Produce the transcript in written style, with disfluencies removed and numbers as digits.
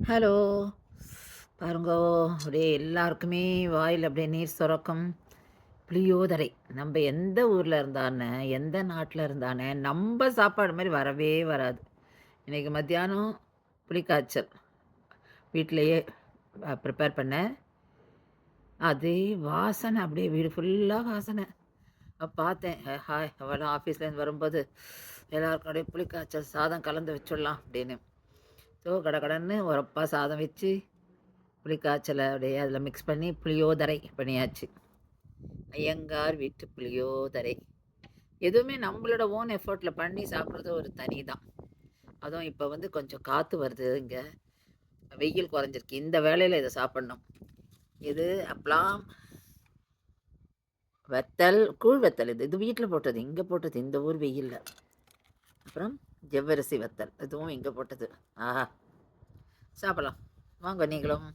Hello! பாருங்கோ, அப்படியே எல்லாருக்குமே வாயில அப்படியே நீர் சுரக்கும். புளியோதரை. நம்ப எந்த ஊர்ல இருந்தானே, எந்த நாட்ல இருந்தானே, நம்ப சாப்பாடு மாரி வரவே வராது. இன்னைக்கு மத்தியானம் புளிக்காய்ச்சல். வீட்லயே ப்ரிப்பேர் பண்ணேன். அதே வாசனை அப்படியே வீடு ஃபுல்லா வாசனை. பார்த்தேன். ஹாய்! அவலாம் ஆஃபீஸ்லேருந்து வரும்போது, எல்லாருக்கும் அப்படியே புளிக்காய்ச்சல் சாதம் கலந்து வச்சுடலாம் அப்படின்னு. ஸோ கடகடன்னு உரப்பா சாதம் வச்சு புளிக்காய்ச்சல அப்படியே அதில மிக்ஸ் பண்ணி புளியோதரை பண்ணியாச்சு. ஐயங்கார் வீட்டு புளியோதரை. எதுவுமே நம்மளோட ஓன் எஃபோர்ட்ல பண்ணி சாப்பிடுறது ஒரு தனி தான். அதுவும் இப்ப வந்து கொஞ்சம் காத்து வருது இங்க. வெயில் குறைஞ்சிருக்கு. இந்த வேளையில இத சாப்பிடணும். இது அப்பளம், வத்தல், கூழ் வத்தல் இது. இது வீட்ல போட்டது. இங்க போட்டது இந்த ஊர் வெயில்ல. அப்புறம் ஜவ்வரிசி வத்தல். இதுவும் இங்க போட்டது. ஆஹா! சாப்பிடலாம். வாங்க நீங்களும்.